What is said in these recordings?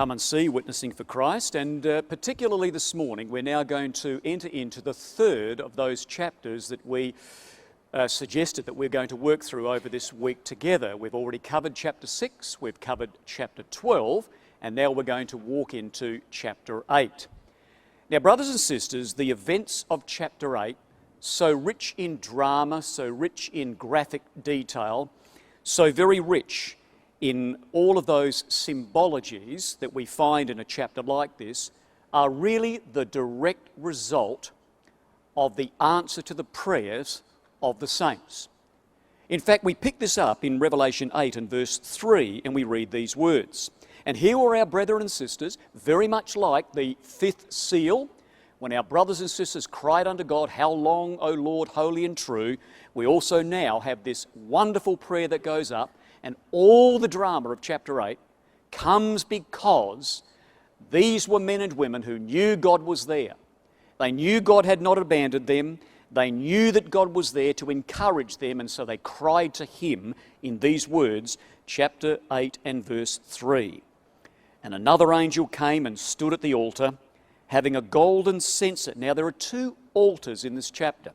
come and see Witnessing for Christ, and particularly this morning we're now going to enter into the third of those chapters that we suggested that we're going to work through over this week together. We've already covered chapter 6, we've covered chapter 12, and now we're going to walk into chapter 8. Now, brothers and sisters, the events of chapter 8, so rich in drama, so rich in graphic detail, so very rich in all of those symbologies that we find in a chapter like this, are really the direct result of the answer to the prayers of the saints. In fact, we pick this up in Revelation 8 and verse 3, and we read these words. And here were our brethren and sisters, very much like the fifth seal, when our brothers and sisters cried unto God, "How long, O Lord, holy and true?" We also now have this wonderful prayer that goes up, and all the drama of chapter 8 comes because these were men and women who knew God was there. They knew God had not abandoned them. They knew that God was there to encourage them, and so they cried to Him in these words, chapter 8 and verse 3. And another angel came and stood at the altar, having a golden censer. Now there are two altars in this chapter.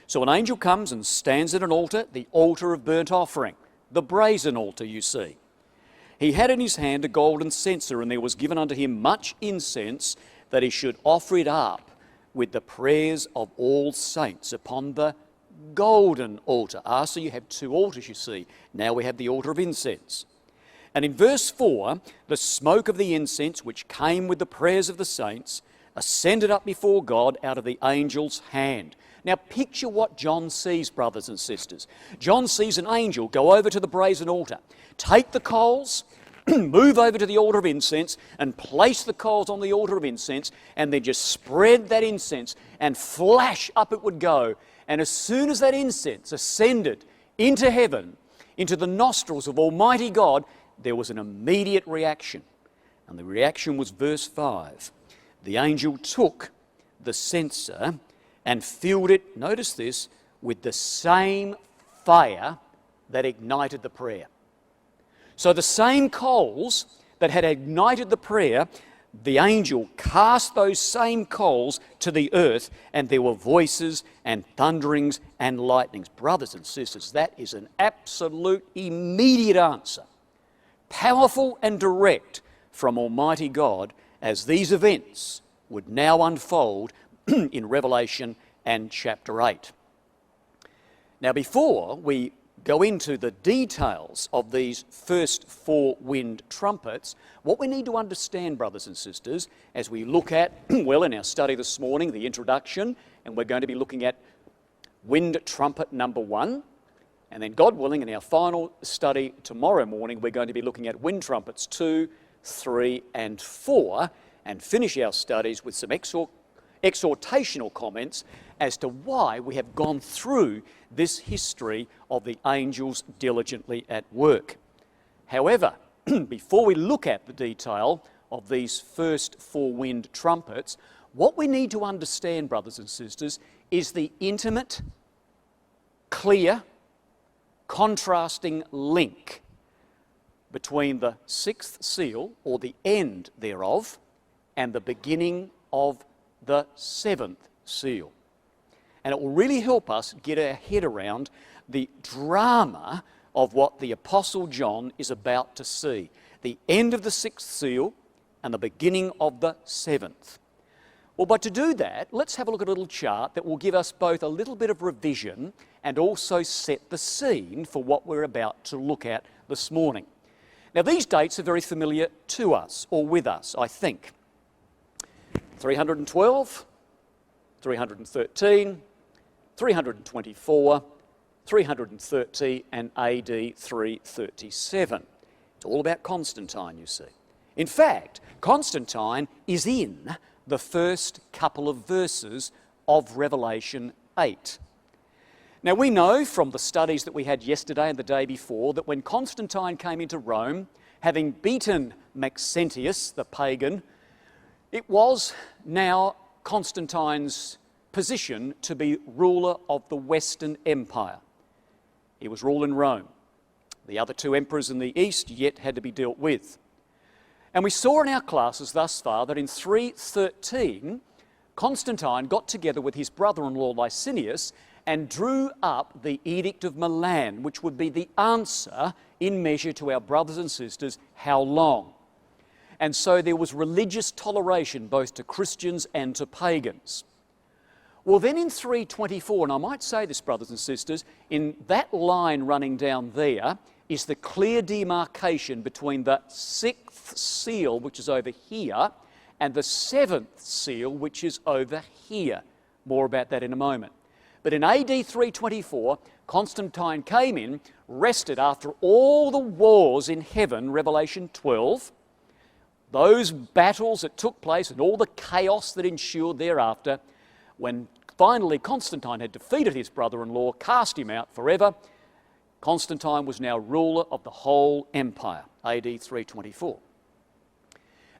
So an angel comes and stands at an altar, the altar of burnt offering, the brazen altar, you see. He had in his hand a golden censer, and there was given unto him much incense, that he should offer it up with the prayers of all saints upon the golden altar. So you have two altars, you see. Now we have the altar of incense. And in verse 4, the smoke of the incense, which came with the prayers of the saints, ascended up before God out of the angel's hand. Now picture what John sees, brothers and sisters. John sees an angel go over to the brazen altar, take the coals, move over to the altar of incense, and place the coals on the altar of incense, and then just spread that incense, and flash up it would go. And as soon as that incense ascended into heaven, into the nostrils of Almighty God, there was an immediate reaction. And the reaction was verse 5. The angel took the censer and filled it, notice this, with the same fire that ignited the prayer. So the same coals that had ignited the prayer, the angel cast those same coals to the earth, and there were voices and thunderings and lightnings. Brothers and sisters, that is an absolute immediate answer, powerful and direct from Almighty God, as these events would now unfold in Revelation and chapter 8. Now, before we go into the details of these first four wind trumpets, what we need to understand, brothers and sisters, as we look at, well, in our study this morning, the introduction, and we're going to be looking at wind trumpet number 1, and then, God willing, in our final study tomorrow morning, we're going to be looking at wind trumpets 2, 3, and 4, and finish our studies with some exhortational comments as to why we have gone through this history of the angels diligently at work. However, before we look at the detail of these first four wind trumpets, what we need to understand, brothers and sisters, is the intimate, clear, contrasting link between the sixth seal, or the end thereof, and the beginning of the seventh seal. And it will really help us get our head around the drama of what the Apostle John is about to see. The end of the sixth seal and the beginning of the seventh. Well, but to do that, let's have a look at a little chart that will give us both a little bit of revision and also set the scene for what we're about to look at this morning. Now, these dates are very familiar to us, or with us, I think. 312, 313, 324, 330, and AD 337. It's all about Constantine, you see. In fact, Constantine is in the first couple of verses of Revelation 8. Now, we know from the studies that we had yesterday and the day before that when Constantine came into Rome, having beaten Maxentius, the pagan, it was now Constantine's position to be ruler of the Western Empire. He was ruling Rome. The other two emperors in the east yet had to be dealt with. And we saw in our classes thus far that in 313, Constantine got together with his brother-in-law Licinius and drew up the Edict of Milan, which would be the answer in measure to our brothers and sisters, how long? And so there was religious toleration both to Christians and to pagans. Well, then in 324, and I might say this, brothers and sisters, in that line running down there is the clear demarcation between the 6th seal, which is over here, and the 7th seal, which is over here. More about that in a moment. But in AD 324, Constantine came in, rested after all the wars in heaven, Revelation 12, those battles that took place and all the chaos that ensued thereafter. When finally Constantine had defeated his brother-in-law, cast him out forever, Constantine was now ruler of the whole empire, AD 324.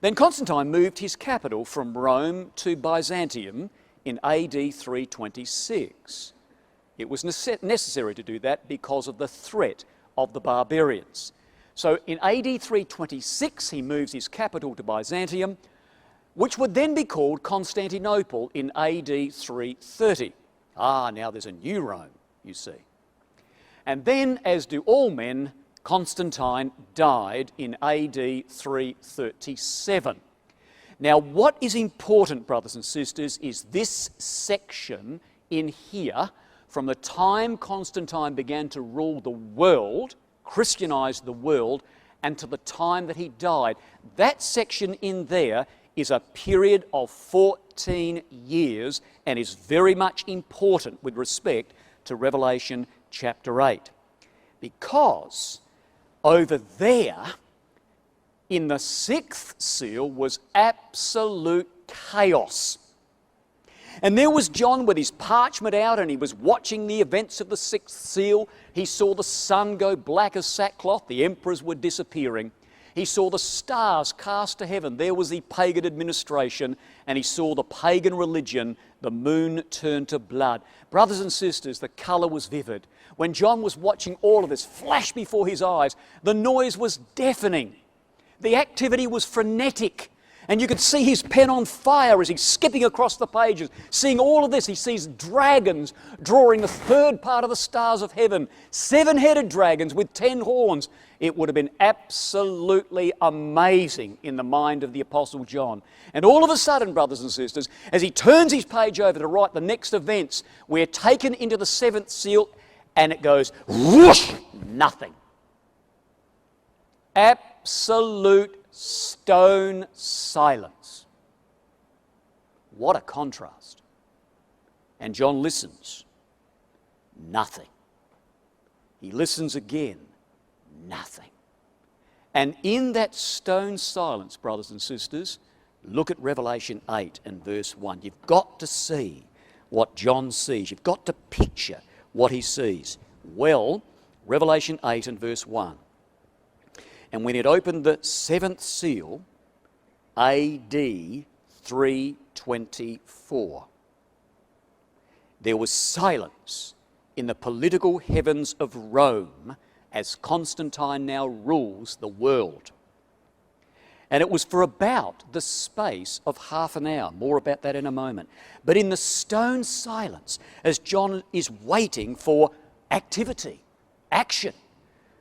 Then Constantine moved his capital from Rome to Byzantium in AD 326. It was necessary to do that because of the threat of the barbarians. So in AD 326 he moves his capital to Byzantium, which would then be called Constantinople in AD 330. Now there's a new Rome, you see. And then, as do all men, Constantine died in AD 337. Now, what is important, brothers and sisters, is this section in here, from the time Constantine began to rule the world, Christianize the world, and to the time that he died. That section in there is a period of 14 years and is very much important with respect to Revelation chapter 8. Because over there, in the 6th seal, was absolute chaos. And there was John with his parchment out, and he was watching the events of the 6th seal. He saw the sun go black as sackcloth. The emperors were disappearing. He saw the stars cast to heaven. There was the pagan administration, and he saw the pagan religion, the moon turn to blood. Brothers and sisters, the colour was vivid. When John was watching all of this flash before his eyes, the noise was deafening. The activity was frenetic. And you could see his pen on fire as he's skipping across the pages. Seeing all of this, he sees dragons drawing the third part of the stars of heaven. 7-headed dragons with 10 horns. It would have been absolutely amazing in the mind of the Apostle John. And all of a sudden, brothers and sisters, as he turns his page over to write the next events, we're taken into the 7th seal, and it goes whoosh, nothing. Absolute stone silence. What a contrast. And John listens. Nothing. He listens again. Nothing. And in that stone silence, brothers and sisters, look at Revelation 8 and verse 1. You've got to see what John sees. You've got to picture what he sees. Well, Revelation 8 and verse 1. And when it opened the 7th seal, AD 324, there was silence in the political heavens of Rome as Constantine now rules the world. And it was for about the space of half an hour. More about that in a moment. But in the stone silence, as John is waiting for activity, action,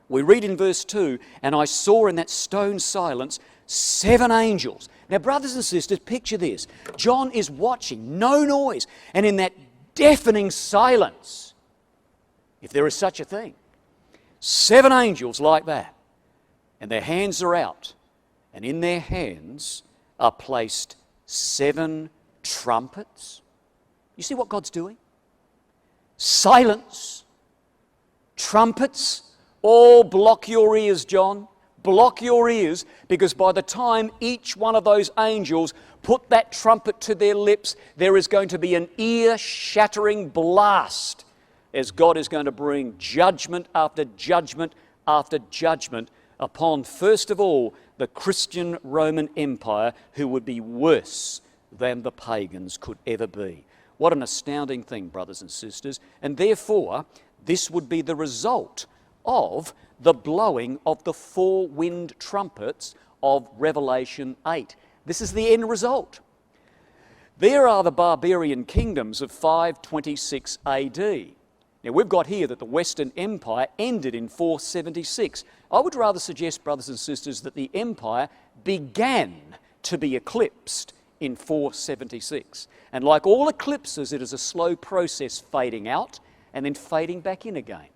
we read in verse 2, and I saw in that stone silence 7 angels. Now, brothers and sisters, picture this. John is watching, no noise, and in that deafening silence, if there is such a thing, 7 angels like that, and their hands are out, and in their hands are placed 7 trumpets. You see what God's doing? Silence, trumpets. Oh, block your ears, John. Block your ears, because by the time each one of those angels put that trumpet to their lips, there is going to be an ear-shattering blast as God is going to bring judgment after judgment after judgment upon, first of all, the Christian Roman Empire, who would be worse than the pagans could ever be. What an astounding thing, brothers and sisters. And therefore, this would be the result of the blowing of the 4 wind trumpets of Revelation 8. This is the end result. There are the barbarian kingdoms of 526 AD. Now, we've got here that the Western Empire ended in 476. I would rather suggest, brothers and sisters, that the empire began to be eclipsed in 476. And like all eclipses, it is a slow process fading out and then fading back in again.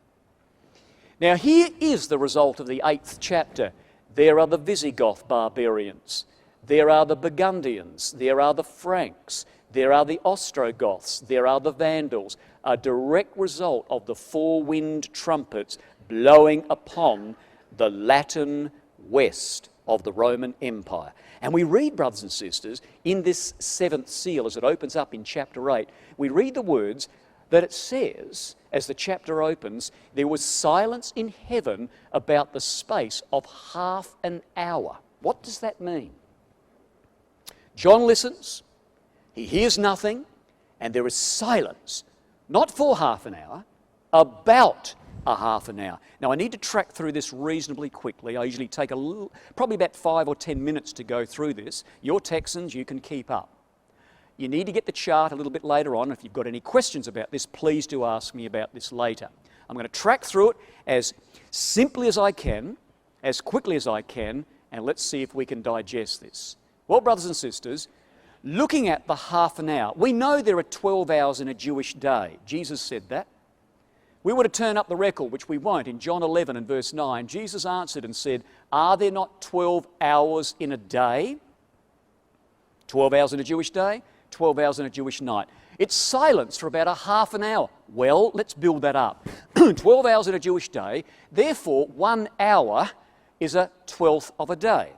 Now, here is the result of the 8th chapter. There are the Visigoth barbarians. There are the Burgundians, there are the Franks, there are the Ostrogoths, there are the Vandals, a direct result of the four-wind trumpets blowing upon the Latin west of the Roman Empire. And we read, brothers and sisters, in this 7th seal, as it opens up in chapter 8, we read the words that it says, as the chapter opens, there was silence in heaven about the space of half an hour. What does that mean? John listens, he hears nothing, and there is silence, not for half an hour, about a half an hour. Now, I need to track through this reasonably quickly. I usually take probably about 5 or 10 minutes to go through this. You're Texans, you can keep up. You need to get the chart a little bit later on. If you've got any questions about this, please do ask me about this later. I'm going to track through it as simply as I can, as quickly as I can, and let's see if we can digest this. Well, brothers and sisters, looking at the half an hour, we know there are 12 hours in a Jewish day. Jesus said that. We were to turn up the record, which we won't. In John 11 and verse 9, Jesus answered and said, "Are there not 12 hours in a day?" 12 hours in a Jewish day, 12 hours in a Jewish night. It's silence for about a half an hour. Well, let's build that up. 12 hours in a Jewish day, therefore 1 hour is a 12th of a day.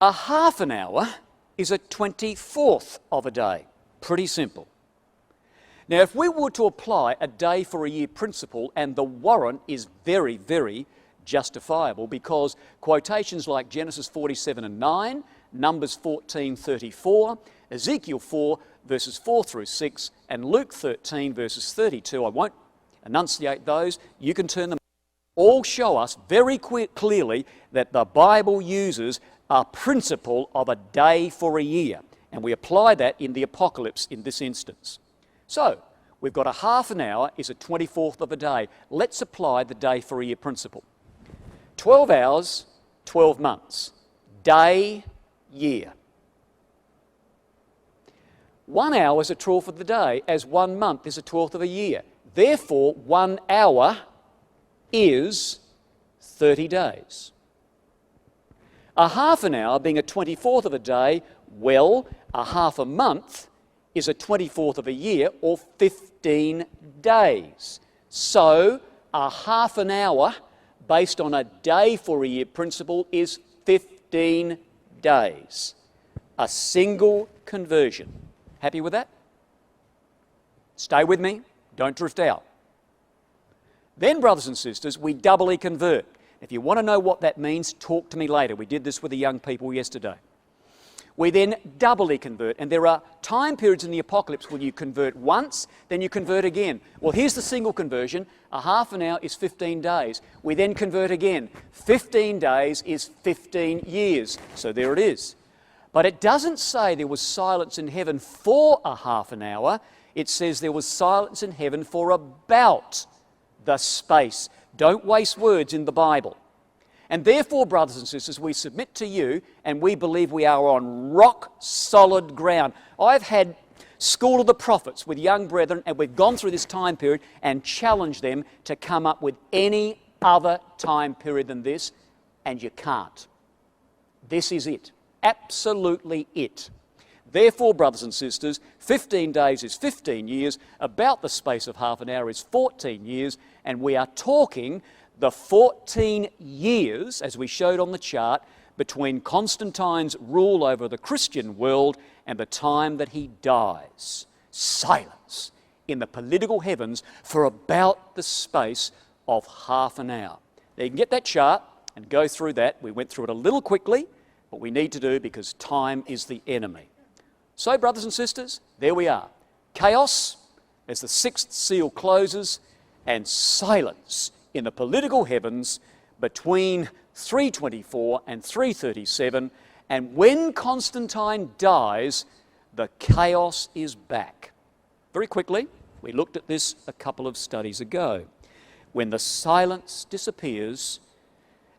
A half an hour is a 24th of a day. Pretty simple. Now, if we were to apply a day for a year principle, and the warrant is very, very justifiable, because quotations like Genesis 47 and 9, Numbers 14:34, Ezekiel 4 verses 4 through 6, and Luke 13 verses 32, I won't enunciate those, you can turn them, all show us very clearly that the Bible uses a principle of a day for a year, and we apply that in the apocalypse in this instance. So, we've got a half an hour is a 24th of a day. Let's apply the day for a year principle. 12 hours, 12 months. Day, year. 1 hour is a 12th of the day, as 1 month is a 12th of a year. Therefore, 1 hour is 30 days. A half an hour being a 24th of a day, well, a half a month is a 24th of a year, or 15 days. So, a half an hour, based on a day for a year principle, is 15 days. A single conversion. Happy with that? Stay with me, don't drift out. Then, brothers and sisters, we doubly convert. If you want to know what that means, talk to me later. We did this with the young people yesterday. We then doubly convert, and there are time periods in the apocalypse where you convert once, then you convert again. Well, here's the single conversion. A half an hour is 15 days. We then convert again. 15 days is 15 years. So there it is. But it doesn't say there was silence in heaven for a half an hour. It says there was silence in heaven for about the space. Don't waste words in the Bible. And therefore, brothers and sisters, we submit to you, and we believe we are on rock solid ground. I've had School of the Prophets with young brethren, and we've gone through this time period and challenged them to come up with any other time period than this, and you can't. This is it. Absolutely it. Therefore, brothers and sisters, 15 days is 15 years, about the space of half an hour is 14 years, and we are talking the 14 years, as we showed on the chart, between Constantine's rule over the Christian world and the time that he dies. Silence in the political heavens for about the space of half an hour. Now you can get that chart and go through that. We went through it a little quickly, but we need to do because time is the enemy. So, brothers and sisters, there we are. Chaos as the 6th seal closes, and silence in the political heavens between 324 and 337. And when Constantine dies, the chaos is back. Very quickly, we looked at this a couple of studies ago. When the silence disappears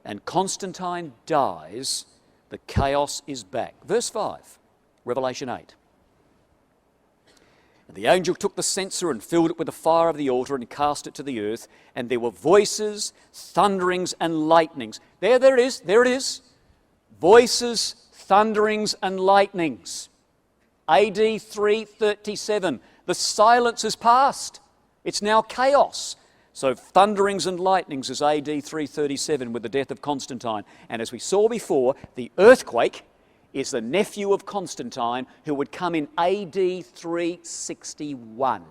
and Constantine dies, the chaos is back. Verse 5, Revelation 8. And the angel took the censer and filled it with the fire of the altar and cast it to the earth, and there were voices, thunderings, and lightnings. There it is. Voices, thunderings, and lightnings. AD 337. The silence has passed. It's now chaos. So thunderings and lightnings is AD 337 with the death of Constantine. And as we saw before, the earthquake is the nephew of Constantine who would come in AD 361.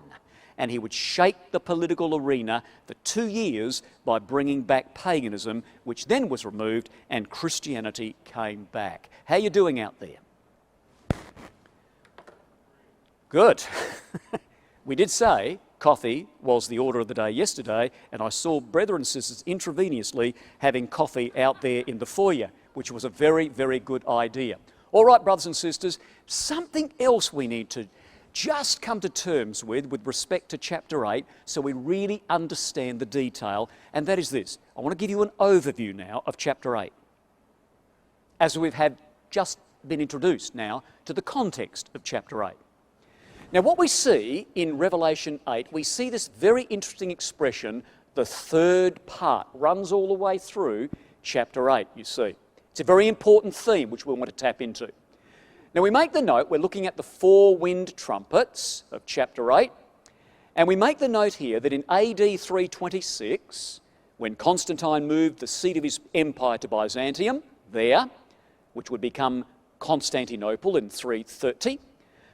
And he would shake the political arena for 2 years by bringing back paganism, which then was removed and Christianity came back. How are you doing out there? Good. We did say coffee was the order of the day yesterday, and I saw brethren and sisters intravenously having coffee out there in the foyer, which was a very, very good idea. All right, brothers and sisters, something else we need to just come to terms with respect to chapter 8 so we really understand the detail, and that is this. I want to give you an overview now of chapter 8, as we've had just been introduced now to the context of chapter 8. Now, what we see in Revelation 8, we see this very interesting expression, the third part, runs all the way through chapter 8, you see. It's a very important theme which we want to tap into. Now, we make the note, we're looking at the four-wind trumpets of chapter 8, and we make the note here that in AD 326, when Constantine moved the seat of his empire to Byzantium, there, which would become Constantinople in 330,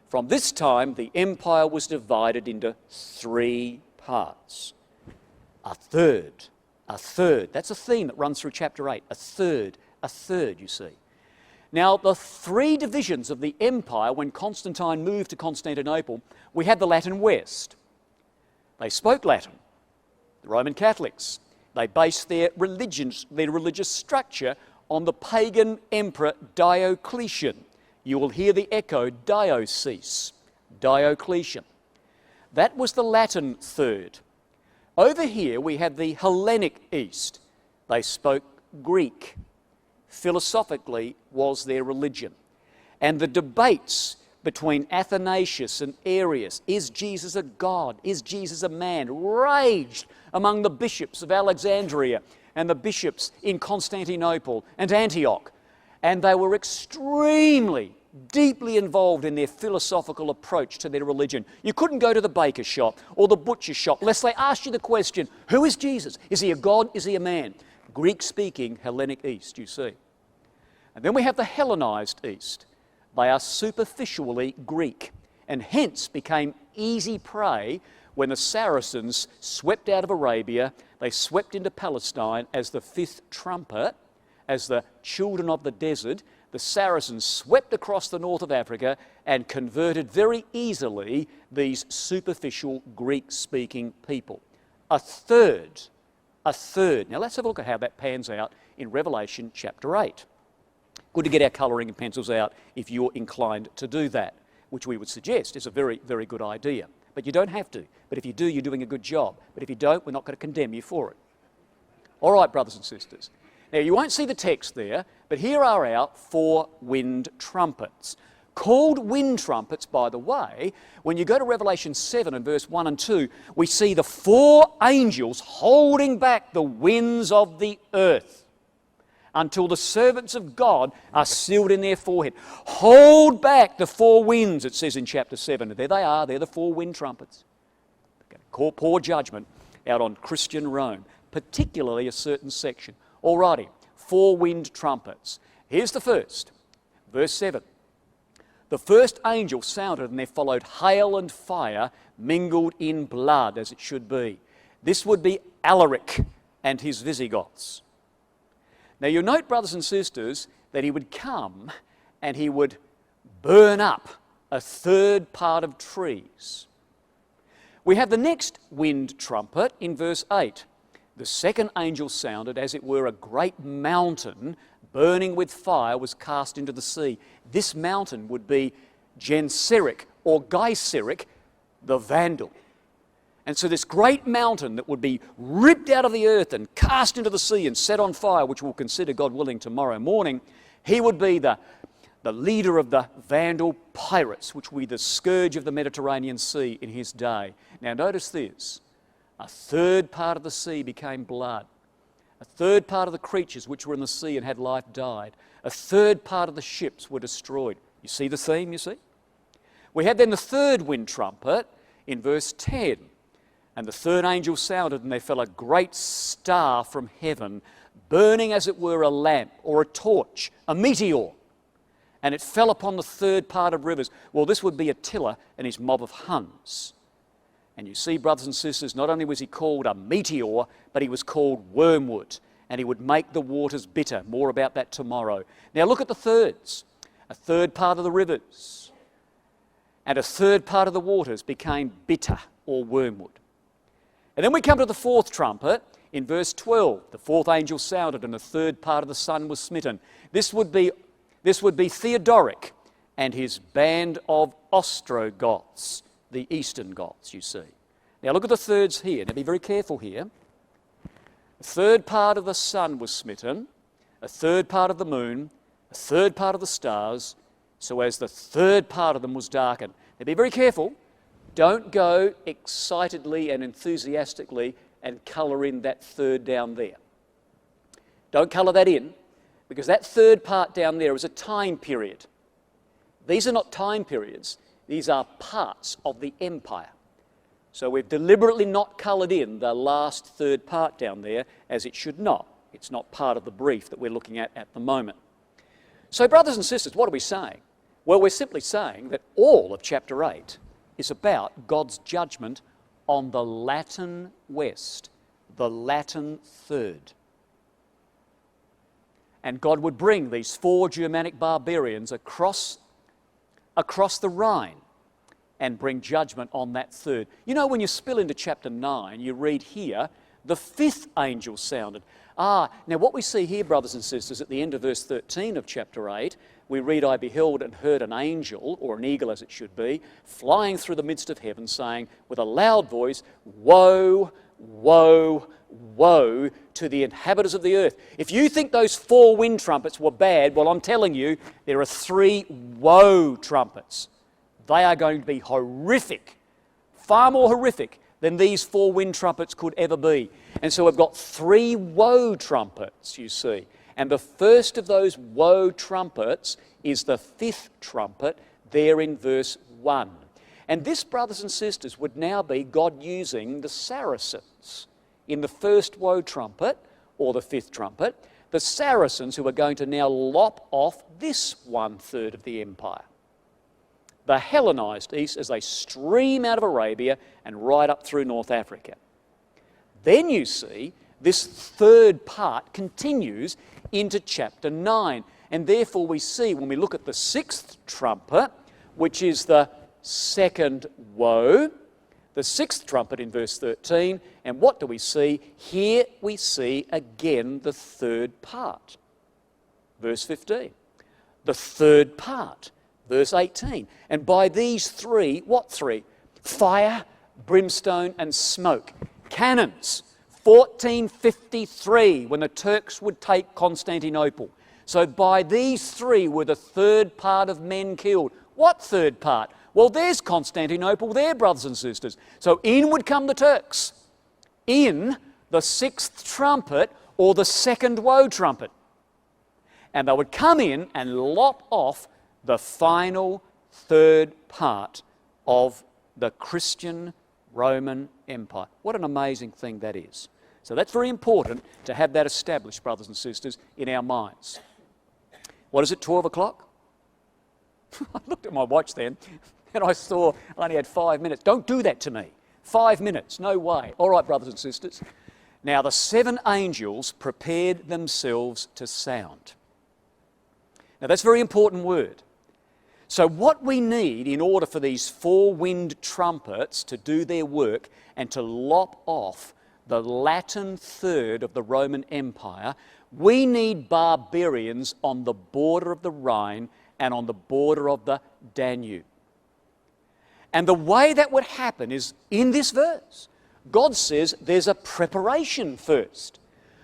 from this time, the empire was divided into three parts. A third. That's a theme that runs through chapter 8. A third, you see. Now, the three divisions of the empire, when Constantine moved to Constantinople, we had the Latin West. They spoke Latin, the Roman Catholics. They based their religious structure on the pagan emperor Diocletian. You will hear the echo, diocese, Diocletian. That was the Latin third. Over here we have the Hellenic East. They spoke Greek. Philosophically was their religion. And the debates between Athanasius and Arius, is Jesus a god, is Jesus a man, raged among the bishops of Alexandria and the bishops in Constantinople and Antioch. And they were extremely, deeply involved in their philosophical approach to their religion. You couldn't go to the baker shop or the butcher shop unless they asked you the question, who is Jesus? Is he a god? Is he a man? Greek-speaking Hellenic East, you see. And then we have the Hellenized East. They are superficially Greek and hence became easy prey when the Saracens swept out of Arabia. They swept into Palestine as the fifth trumpet, as the children of the desert. The Saracens swept across the north of Africa and converted very easily these superficial Greek-speaking people. A third. Now let's have a look at how that pans out in Revelation chapter 8. Good to get our colouring and pencils out if you're inclined to do that, which we would suggest is a very, very good idea. But you don't have to. But if you do, you're doing a good job. But if you don't, we're not going to condemn you for it. All right, brothers and sisters. Now, you won't see the text there, but here are our four wind trumpets. Called wind trumpets, by the way, when you go to Revelation 7 and verse 1 and 2, we see the four angels holding back the winds of the earth until the servants of God are sealed in their forehead. Hold back the four winds, it says in chapter 7. There they are, they're the four wind trumpets. Pour judgment out on Christian Rome, particularly a certain section. Alrighty, four wind trumpets. Here's the first, verse 7. The first angel sounded, and there followed hail and fire mingled in blood, as it should be. This would be Alaric and his Visigoths. Now you note, brothers and sisters, that he would come and he would burn up a third part of trees. We have the next wind trumpet in verse 8. the second angel sounded, as it were, a great mountain burning with fire was cast into the sea. This mountain would be Genseric or Geiseric, the Vandal. And so this great mountain that would be ripped out of the earth and cast into the sea and set on fire, which we'll consider, God willing, tomorrow morning, he would be the leader of the Vandal pirates, which would be the scourge of the Mediterranean Sea in his day. Now notice this, a third part of the sea became blood. A third part of the creatures which were in the sea and had life died. A third part of the ships were destroyed. You see the theme, you see? We had then the third wind trumpet in verse 10. And the third angel sounded, and there fell a great star from heaven, burning as it were a lamp or a torch, a meteor. And it fell upon the third part of rivers. Well, this would be Attila and his mob of Huns. And you see, brothers and sisters, not only was he called a meteor, but he was called wormwood. And he would make the waters bitter. More about that tomorrow. Now look at the thirds. A third part of the rivers and a third part of the waters became bitter or wormwood. And then we come to the fourth trumpet in verse 12. The fourth angel sounded, and the third part of the sun was smitten. This would be Theodoric and his band of Ostrogoths, the eastern Goths, you see. Now look at the thirds here. Now be very careful here. A third part of the sun was smitten, a third part of the moon, a third part of the stars, so as the third part of them was darkened. Now be very careful. Don't go excitedly and enthusiastically and colour in that third down there. Don't colour that in, because that third part down there is a time period. These are not time periods. These are parts of the empire. So we've deliberately not coloured in the last third part down there, as it should not. It's not part of the brief that we're looking at the moment. So brothers and sisters, what are we saying? Well, we're simply saying that all of chapter 8 is about God's judgment on the Latin West, the Latin third. And God would bring these four Germanic barbarians across the Rhine and bring judgment on that third. You know, when you spill into chapter 9, you read here, the fifth angel sounded. Now what we see here, brothers and sisters, at the end of verse 13 of chapter 8, we read, I beheld and heard an angel, or an eagle as it should be, flying through the midst of heaven, saying with a loud voice, Woe, woe, woe to the inhabitants of the earth. If you think those four wind trumpets were bad, well, I'm telling you, there are three woe trumpets. They are going to be horrific, far more horrific than these four wind trumpets could ever be. And so we've got three woe trumpets, you see. And the first of those woe trumpets is the fifth trumpet there in verse 1. And this, brothers and sisters, would now be God using the Saracens in the first woe trumpet, or the fifth trumpet, the Saracens who are going to now lop off this 1/3 of the empire. The Hellenized East, as they stream out of Arabia and right up through North Africa. Then you see this third part continues into chapter 9. And therefore we see, when we look at the sixth trumpet, which is the second woe, the sixth trumpet in verse 13, and what do we see? Here we see again the third part. Verse 15. The third part. Verse 18. And by these three, what three? Fire, brimstone, and smoke. Cannons. 1453, when the Turks would take Constantinople. So by these three were the third part of men killed. What third part? Well, there's Constantinople there, brothers and sisters. So in would come the Turks. In the sixth trumpet, or the second woe trumpet. And they would come in and lop off the final third part of the Christian Roman Empire. What an amazing thing that is. So that's very important to have that established, brothers and sisters, in our minds. What is it, 12 o'clock? I looked at my watch then and I saw I only had 5 minutes. Don't do that to me. 5 minutes, no way. All right, brothers and sisters. Now the seven angels prepared themselves to sound. Now that's a very important word. So what we need in order for these four wind trumpets to do their work and to lop off the Latin third of the Roman Empire, we need barbarians on the border of the Rhine and on the border of the Danube. And the way that would happen is in this verse. God says there's a preparation first.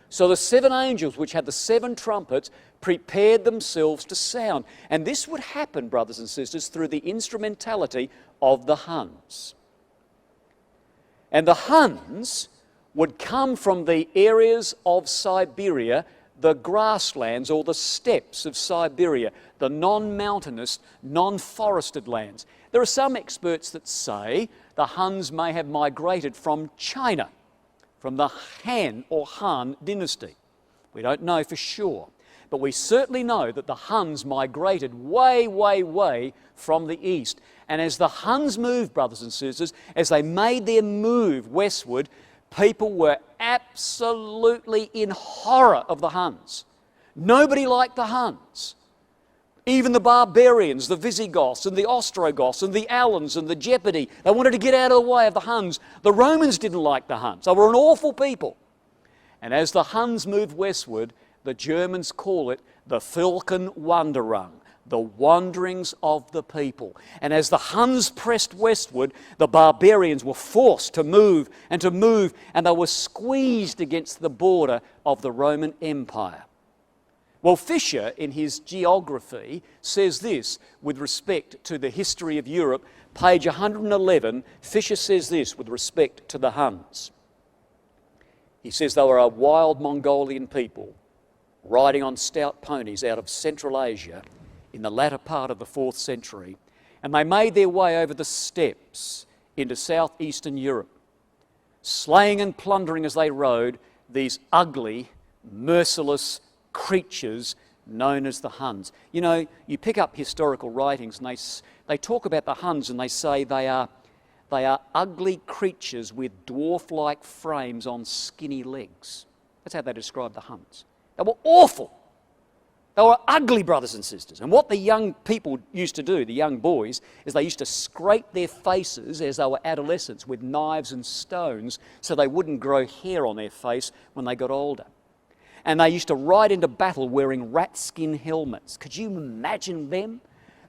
So the 7 angels, which had the 7 trumpets, prepared themselves to sound. And this would happen, brothers and sisters, through the instrumentality of the Huns. And the Huns would come from the areas of Siberia, the grasslands or the steppes of Siberia, the non-mountainous, non-forested lands. There are some experts that say the Huns may have migrated from China, from the Han or Han dynasty. We don't know for sure, but we certainly know that the Huns migrated way, way, way from the east. And as the Huns moved, brothers and sisters, as they made their move westward, people were absolutely in horror of the Huns. Nobody liked the Huns. Even the barbarians, the Visigoths and the Ostrogoths and the Alans and the Gepidae, they wanted to get out of the way of the Huns. The Romans didn't like the Huns. They were an awful people. And as the Huns moved westward, the Germans call it the Völkerwanderung, the wanderings of the people. And as the Huns pressed westward, the barbarians were forced to move, and they were squeezed against the border of the Roman Empire. Well, Fisher, in his geography, says this with respect to the history of Europe. Page 111, Fisher says this with respect to the Huns. He says they were a wild Mongolian people riding on stout ponies out of Central Asia in the latter part of the 4th century, and they made their way over the steppes into southeastern Europe, slaying and plundering as they rode these ugly, merciless creatures known as the Huns. You know, you pick up historical writings and they talk about the Huns and they say they are ugly creatures with dwarf-like frames on skinny legs. That's how they describe the Huns. They were awful. They were ugly, brothers and sisters. And what the young people used to do, the young boys, is they used to scrape their faces as they were adolescents with knives and stones so they wouldn't grow hair on their face when they got older. And they used to ride into battle wearing rat skin helmets. Could you imagine them?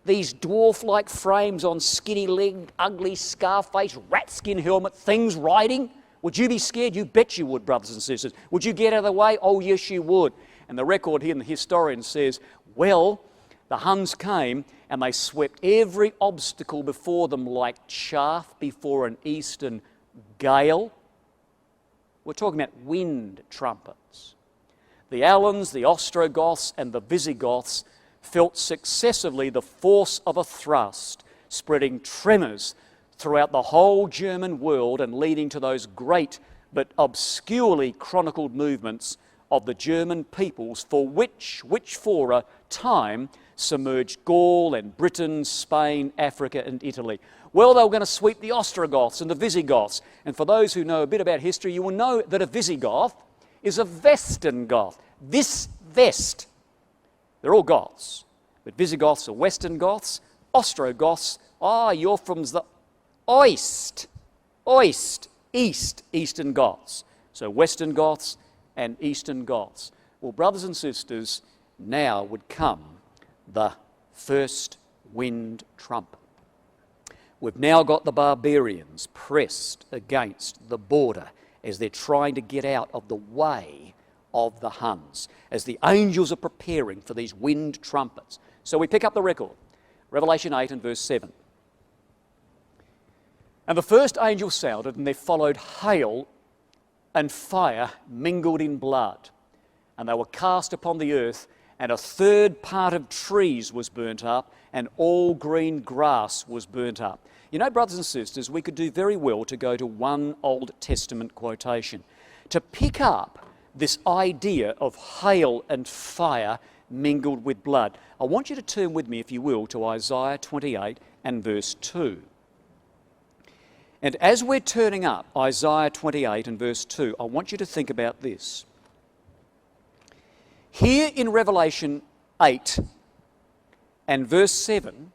These dwarf-like frames on skinny leg, ugly scar-faced rat skin helmet things riding. Would you be scared? You bet you would, brothers and sisters. Would you get out of the way? Oh, yes, you would. And the record here in the historian says, well, the Huns came and they swept every obstacle before them like chaff before an eastern gale. We're talking about wind trumpets. The Alans, the Ostrogoths, and the Visigoths felt successively the force of a thrust, spreading tremors throughout the whole German world and leading to those great but obscurely chronicled movements of the German peoples which for a time submerged Gaul and Britain, Spain, Africa and Italy. Well, they were going to sweep the Ostrogoths and the Visigoths. And for those who know a bit about history, you will know that a Visigoth is a Western Goth. This West. They're all Goths. But Visigoths are Western Goths. Ostrogoths, you're from the East, Eastern Goths. So Western Goths and Eastern Goths. Well, brothers and sisters, now would come the first wind trumpet. We've now got the barbarians pressed against the border as they're trying to get out of the way of the Huns, as the angels are preparing for these wind trumpets. So we pick up the record, Revelation 8 and verse 7. And the first angel sounded, and there followed hail and fire mingled in blood, and they were cast upon the earth, and a third part of trees was burnt up, and all green grass was burnt up. You know, brothers and sisters, we could do very well to go to one Old Testament quotation to pick up this idea of hail and fire mingled with blood. I want you to turn with me, if you will, to Isaiah 28 and verse 2. And as we're turning up Isaiah 28 and verse 2, I want you to think about this. Here in Revelation 8 and verse 7,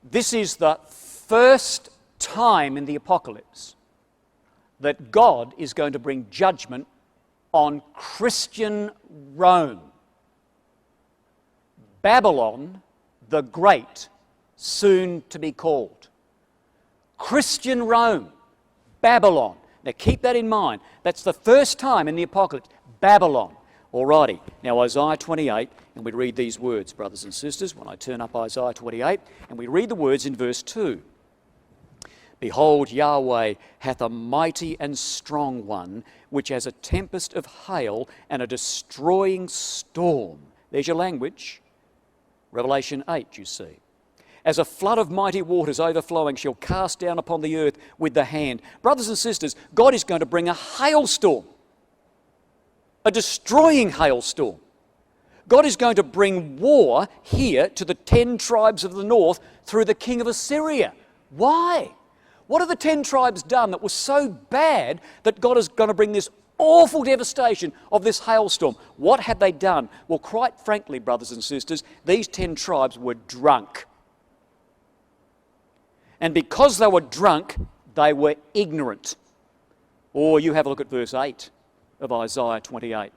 this is the first time in the apocalypse that God is going to bring judgment on Christian Rome. Babylon the Great, soon to be called. Christian Rome, Babylon. Now keep that in mind. That's the first time in the Apocalypse, Babylon. Alrighty, now Isaiah 28, and we read these words, brothers and sisters, when I turn up Isaiah 28, and we read the words in verse 2. Behold, Yahweh hath a mighty and strong one, which has a tempest of hail and a destroying storm. There's your language. Revelation 8, you see. As a flood of mighty waters overflowing shall cast down upon the earth with the hand. Brothers and sisters, God is going to bring a hailstorm. A destroying hailstorm. God is going to bring war here to the 10 tribes of the north through the king of Assyria. Why? What have the 10 tribes done that was so bad that God is going to bring this awful devastation of this hailstorm? What had they done? Well, quite frankly, brothers and sisters, these 10 tribes were drunk. And because they were drunk, they were ignorant. Or you have a look at verse 8 of Isaiah 28.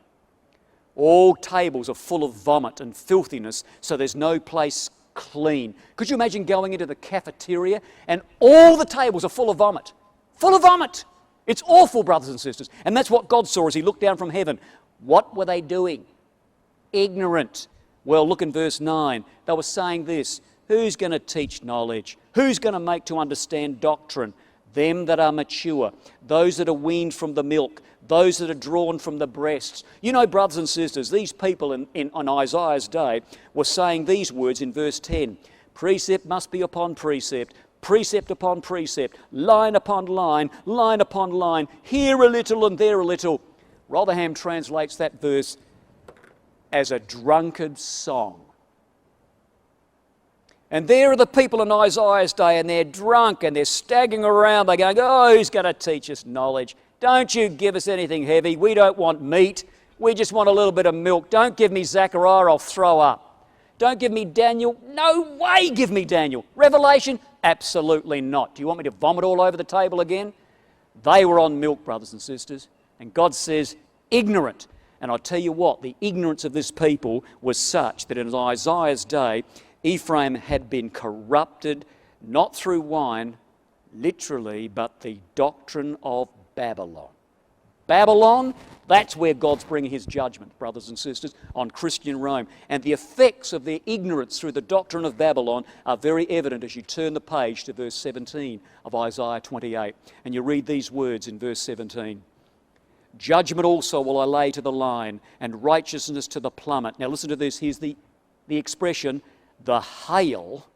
All tables are full of vomit and filthiness, so there's no place clean. Could you imagine going into the cafeteria and all the tables are full of vomit? Full of vomit! It's awful, brothers and sisters. And that's what God saw as he looked down from heaven. What were they doing? Ignorant. Well, look in verse 9. They were saying this: who's going to teach knowledge? Who's going to make to understand doctrine? Them that are mature, those that are weaned from the milk, those that are drawn from the breasts. You know, brothers and sisters, these people on Isaiah's day were saying these words in verse 10. Precept must be upon precept, precept upon precept, line upon line, line upon line, here a little and there a little. Rotherham translates that verse as a drunkard song. And there are the people in Isaiah's day, and they're drunk and they're staggering around. They're going, oh, who's going to teach us knowledge? Don't you give us anything heavy. We don't want meat. We just want a little bit of milk. Don't give me Zechariah, I'll throw up. Don't give me Daniel. No way give me Daniel. Revelation? Absolutely not. Do you want me to vomit all over the table again? They were on milk, brothers and sisters. And God says, ignorant. And I'll tell you what, the ignorance of this people was such that in Isaiah's day, Ephraim had been corrupted, not through wine, literally, but the doctrine of Babylon. Babylon, that's where God's bringing his judgment, brothers and sisters, on Christian Rome. And the effects of their ignorance through the doctrine of Babylon are very evident as you turn the page to verse 17 of Isaiah 28. And you read these words in verse 17. Judgment also will I lay to the line, and righteousness to the plummet. Now listen to this, here's the expression, the hail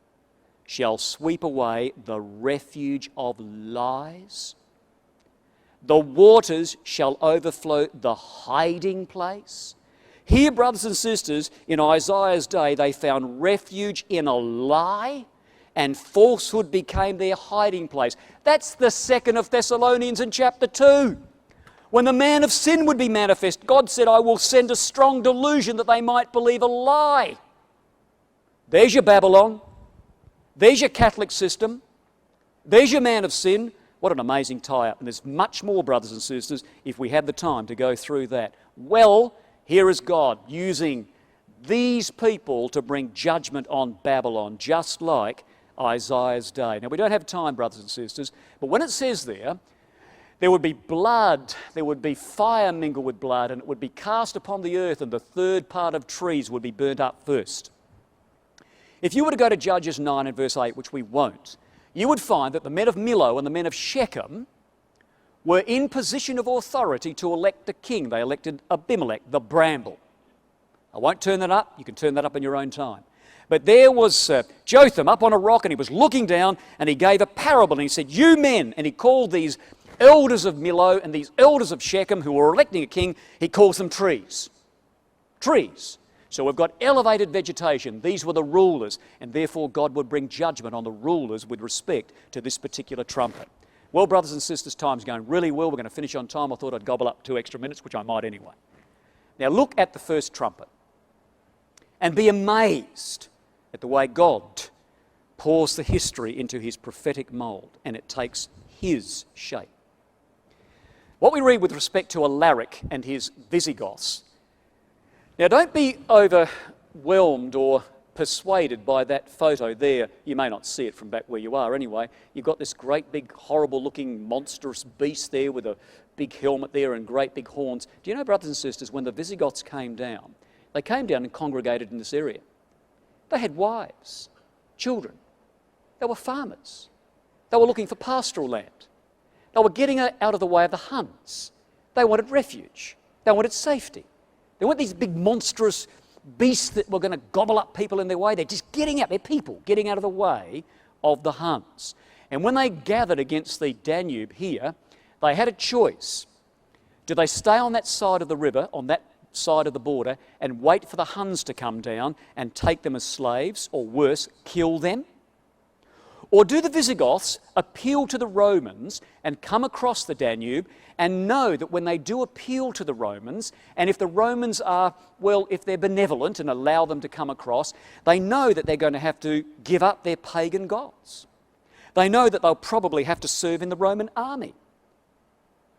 shall sweep away the refuge of lies. The waters shall overflow the hiding place. Here, brothers and sisters, in Isaiah's day, they found refuge in a lie, and falsehood became their hiding place. That's the 2nd of Thessalonians in chapter 2. When the man of sin would be manifest, God said, I will send a strong delusion that they might believe a lie. There's your Babylon. There's your Catholic system. There's your man of sin. What an amazing tie-up. And there's much more, brothers and sisters, if we have the time to go through that. Well, here is God using these people to bring judgment on Babylon, just like Isaiah's day. Now, we don't have time, brothers and sisters, but when it says there would be blood, there would be fire mingled with blood, and it would be cast upon the earth, and the third part of trees would be burnt up first. If you were to go to Judges 9 and verse 8, which we won't, you would find that the men of Millo and the men of Shechem were in position of authority to elect a king. They elected Abimelech, the bramble. I won't turn that up. You can turn that up in your own time. But there was Jotham up on a rock, and he was looking down, and he gave a parable, and he said, you men, and he called these elders of Millo and these elders of Shechem who were electing a king, he calls them trees. Trees. So we've got elevated vegetation. These were the rulers, and therefore God would bring judgment on the rulers with respect to this particular trumpet. Well, brothers and sisters, time's going really well. We're going to finish on time. I thought I'd gobble up 2 extra minutes, which I might anyway. Now look at the first trumpet and be amazed at the way God pours the history into his prophetic mould, and it takes his shape. What we read with respect to Alaric and his Visigoths. Now, don't be overwhelmed or persuaded by that photo there. You may not see it from back where you are anyway. You've got this great big horrible looking monstrous beast there with a big helmet there and great big horns. Do you know, brothers and sisters, when the Visigoths came down, they came down and congregated in this area. They had wives, children. They were farmers. They were looking for pastoral land. They were getting out of the way of the Huns. They wanted refuge. They wanted safety. They weren't these big monstrous beasts that were going to gobble up people in their way. They're just getting out. They're people getting out of the way of the Huns. And when they gathered against the Danube here, they had a choice. Do they stay on that side of the river, on that side of the border, and wait for the Huns to come down and take them as slaves, or worse, kill them? Or do the Visigoths appeal to the Romans and come across the Danube and know that when they do appeal to the Romans, and if the Romans are, well, if they're benevolent and allow them to come across, they know that they're going to have to give up their pagan gods. They know that they'll probably have to serve in the Roman army.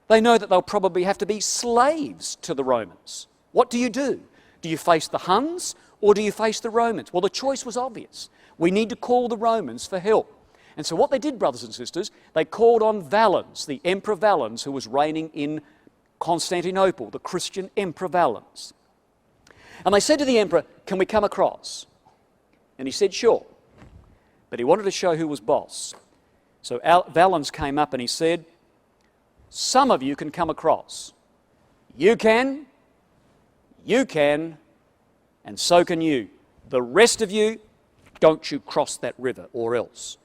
They know that they'll probably have to be slaves to the Romans. What do? Do you face the Huns or do you face the Romans? Well, the choice was obvious. We need to call the Romans for help. And so what they did, brothers and sisters, they called on Valens, the Emperor Valens, who was reigning in Constantinople, the Christian Emperor Valens. And they said to the emperor, can we come across? And he said, sure. But he wanted to show who was boss. So Valens came up and he said, some of you can come across. You can, and so can you. The rest of you, don't you cross that river, or else.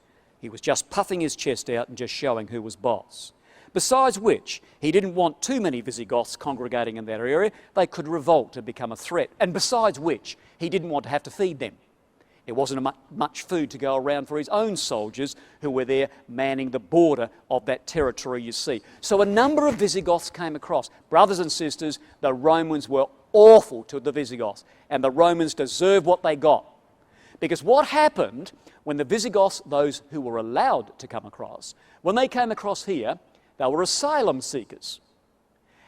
He was just puffing his chest out and just showing who was boss. Besides which, he didn't want too many Visigoths congregating in that area. They could revolt and become a threat. And besides which, he didn't want to have to feed them. There wasn't much food to go around for his own soldiers who were there manning the border of that territory, you see. So a number of Visigoths came across. Brothers and sisters, the Romans were awful to the Visigoths, and the Romans deserved what they got. Because what happened when the Visigoths, those who were allowed to come across, when they came across here, they were asylum seekers.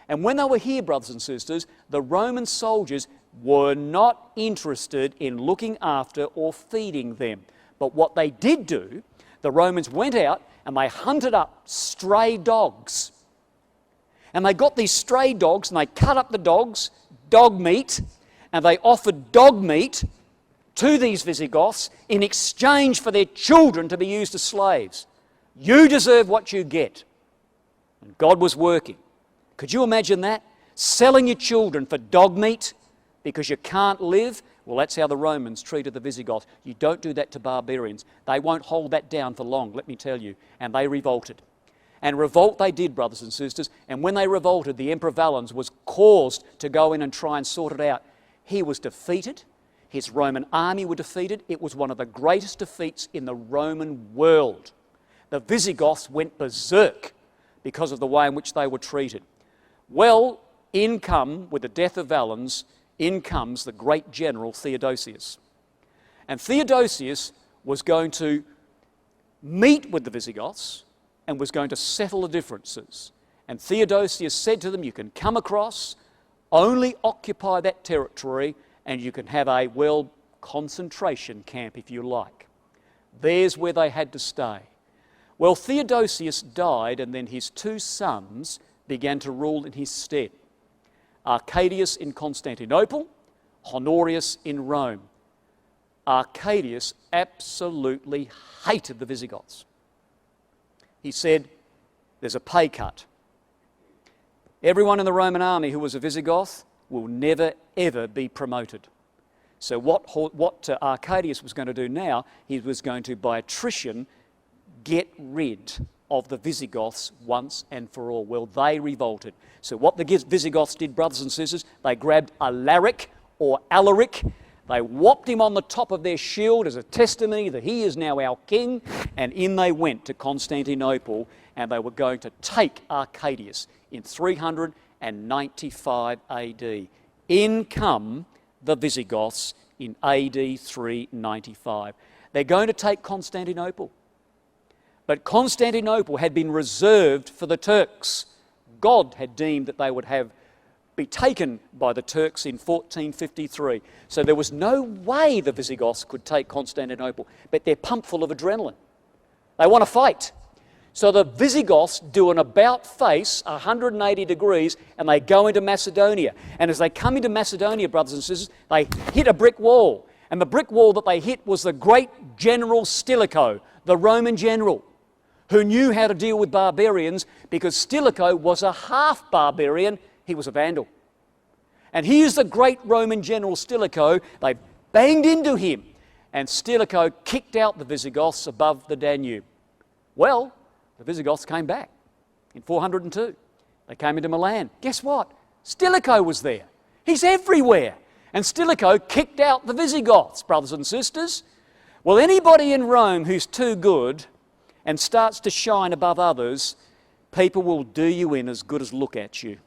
And when they were here, brothers and sisters, the Roman soldiers were not interested in looking after or feeding them. But what they did do, the Romans went out and they hunted up stray dogs. And they got these stray dogs and they cut up the dogs, dog meat, and they offered dog meat to these Visigoths in exchange for their children to be used as slaves. You deserve what you get. And God was working. Could you imagine that? Selling your children for dog meat because you can't live? Well, that's how the Romans treated the Visigoths. You don't do that to barbarians. They won't hold that down for long, let me tell you. And they revolted. And revolt they did, brothers and sisters. And when they revolted, the Emperor Valens was caused to go in and try and sort it out. He was defeated. His Roman army were defeated. It was one of the greatest defeats in the Roman world. The Visigoths went berserk because of the way in which they were treated. Well, with the death of Valens, in comes the great general Theodosius. And Theodosius was going to meet with the Visigoths and was going to settle the differences. And Theodosius said to them, you can come across, only occupy that territory, and you can have a, concentration camp if you like. There's where they had to stay. Well, Theodosius died, and then his two sons began to rule in his stead. Arcadius in Constantinople, Honorius in Rome. Arcadius absolutely hated the Visigoths. He said, there's a pay cut. Everyone in the Roman army who was a Visigoth will never, ever be promoted. So what Arcadius was going to do now, he was going to, by attrition, get rid of the Visigoths once and for all. Well, they revolted. So what the Visigoths did, brothers and sisters, they grabbed Alaric, they whopped him on the top of their shield as a testimony that he is now our king, and in they went to Constantinople, and they were going to take Arcadius in 395 AD. In come the Visigoths in AD 395. They're going to take Constantinople. But Constantinople had been reserved for the Turks. God had deemed that they would be taken by the Turks in 1453. So there was no way the Visigoths could take Constantinople, but they're pumped full of adrenaline. They want to fight. So the Visigoths do an about-face, 180 degrees, and they go into Macedonia. And as they come into Macedonia, brothers and sisters, they hit a brick wall. And the brick wall that they hit was the great general Stilicho, the Roman general, who knew how to deal with barbarians, because Stilicho was a half-barbarian. He was a Vandal. And here's the great Roman general Stilicho. They banged into him, and Stilicho kicked out the Visigoths above the Danube. Well, the Visigoths came back in 402. They came into Milan. Guess what? Stilicho was there. He's everywhere. And Stilicho kicked out the Visigoths, brothers and sisters. Well, anybody in Rome who's too good and starts to shine above others, people will do you in as good as look at you.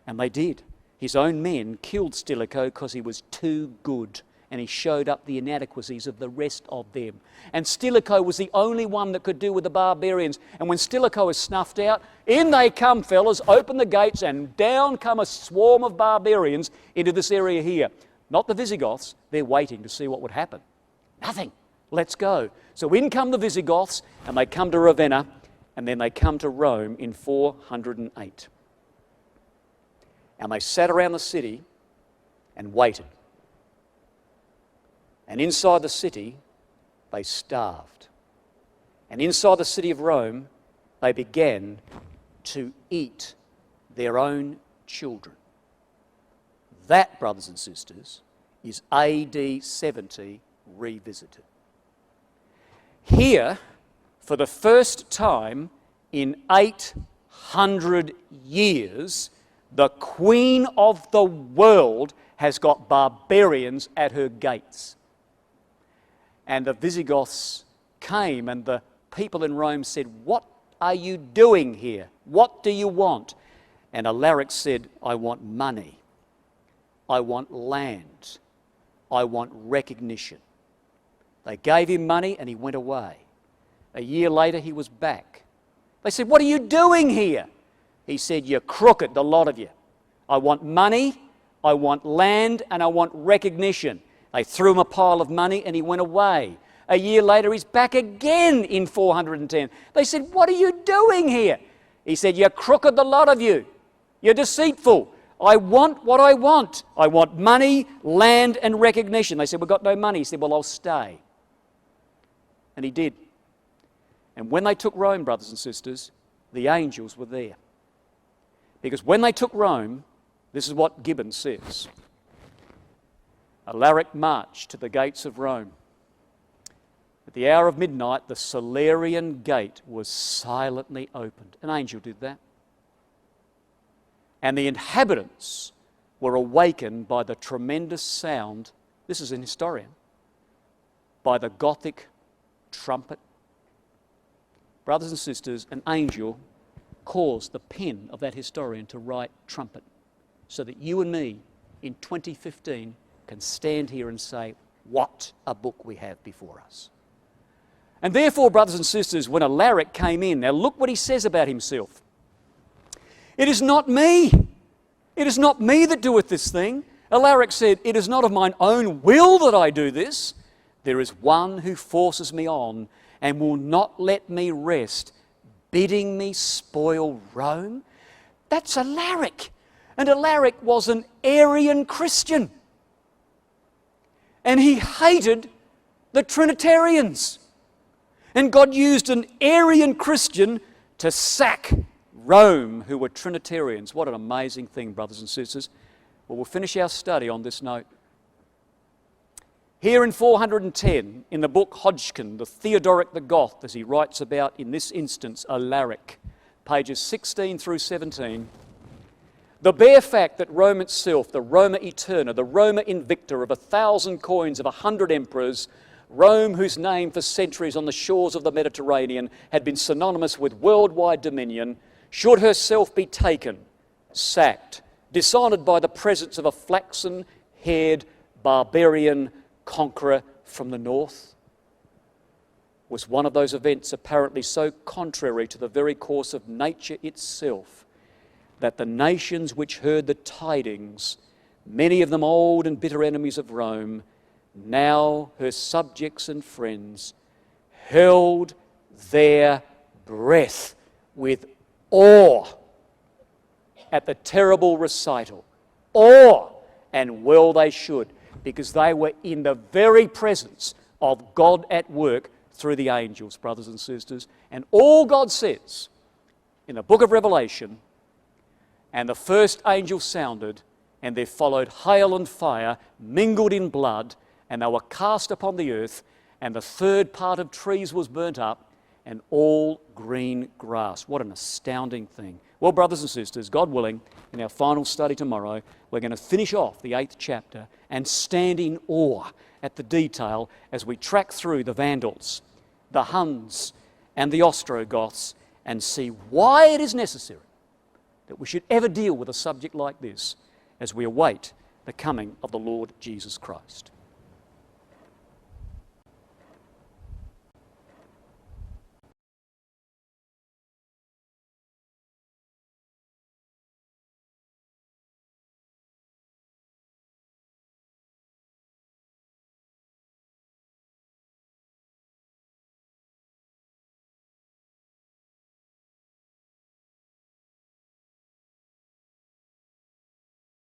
And they did. His own men killed Stilicho because he was too good, and he showed up the inadequacies of the rest of them. And Stilicho was the only one that could deal with the barbarians. And when Stilicho is snuffed out, in they come, fellas, open the gates, and down come a swarm of barbarians into this area here. Not the Visigoths, they're waiting to see what would happen. Nothing. Let's go. So in come the Visigoths, and they come to Ravenna, and then they come to Rome in 408. And they sat around the city and waited. And inside the city, they starved. And inside the city of Rome, they began to eat their own children. That, brothers and sisters, is AD 70 revisited. Here, for the first time in 800 years, the Queen of the world has got barbarians at her gates. And the Visigoths came, and the people in Rome said, "What are you doing here? What do you want?" And Alaric said, "I want money. I want land. I want recognition." They gave him money and he went away. A year later he was back. They said, "What are you doing here?" He said, "You're crooked, the lot of you. I want money, I want land, and I want recognition." They threw him a pile of money and he went away. A year later he's back again in 410. They said, "What are you doing here?" He said, "You're crooked, the lot of you. You're deceitful. I want what I want. I want money, land, and recognition." They said, "We've got no money." He said, "Well, I'll stay." And he did. And when they took Rome, brothers and sisters, the angels were there. Because when they took Rome, this is what Gibbon says. Alaric marched to the gates of Rome. At the hour of midnight, the Salarian gate was silently opened. An angel did that. And the inhabitants were awakened by the tremendous sound, this is an historian, by the Gothic trumpet. Brothers and sisters, an angel caused the pen of that historian to write trumpet, so that you and me in 2015 can stand here and say, what a book we have before us. And therefore, brothers and sisters, when Alaric came in, now look what he says about himself. "It is not me. It is not me that doeth this thing." Alaric said, "It is not of mine own will that I do this. There is one who forces me on and will not let me rest, bidding me spoil Rome." That's Alaric. And Alaric was an Arian Christian. And he hated the Trinitarians. And God used an Arian Christian to sack Rome, who were Trinitarians. What an amazing thing, brothers and sisters. Well, we'll finish our study on this note. Here in 410, in the book Hodgkin, the Theodoric the Goth, as he writes about, in this instance, Alaric, pages 16 through 17, the bare fact that Rome itself, the Roma Eterna, the Roma Invicta of 1,000 coins of 100 emperors, Rome, whose name for centuries on the shores of the Mediterranean had been synonymous with worldwide dominion, should herself be taken, sacked, dishonoured by the presence of a flaxen-haired barbarian conqueror from the north, was one of those events apparently so contrary to the very course of nature itself that the nations which heard the tidings, many of them old and bitter enemies of Rome, now her subjects and friends, held their breath with awe at the terrible recital. Awe, and well they should, because they were in the very presence of God at work through the angels, brothers and sisters. And all God says in the book of Revelation, and the first angel sounded, and there followed hail and fire mingled in blood, and they were cast upon the earth, and the third part of trees was burnt up, and all green grass. What an astounding thing. Well, brothers and sisters, God willing, in our final study tomorrow, we're going to finish off the 8th chapter and stand in awe at the detail as we track through the Vandals, the Huns, and the Ostrogoths, and see why it is necessary that we should ever deal with a subject like this as we await the coming of the Lord Jesus Christ.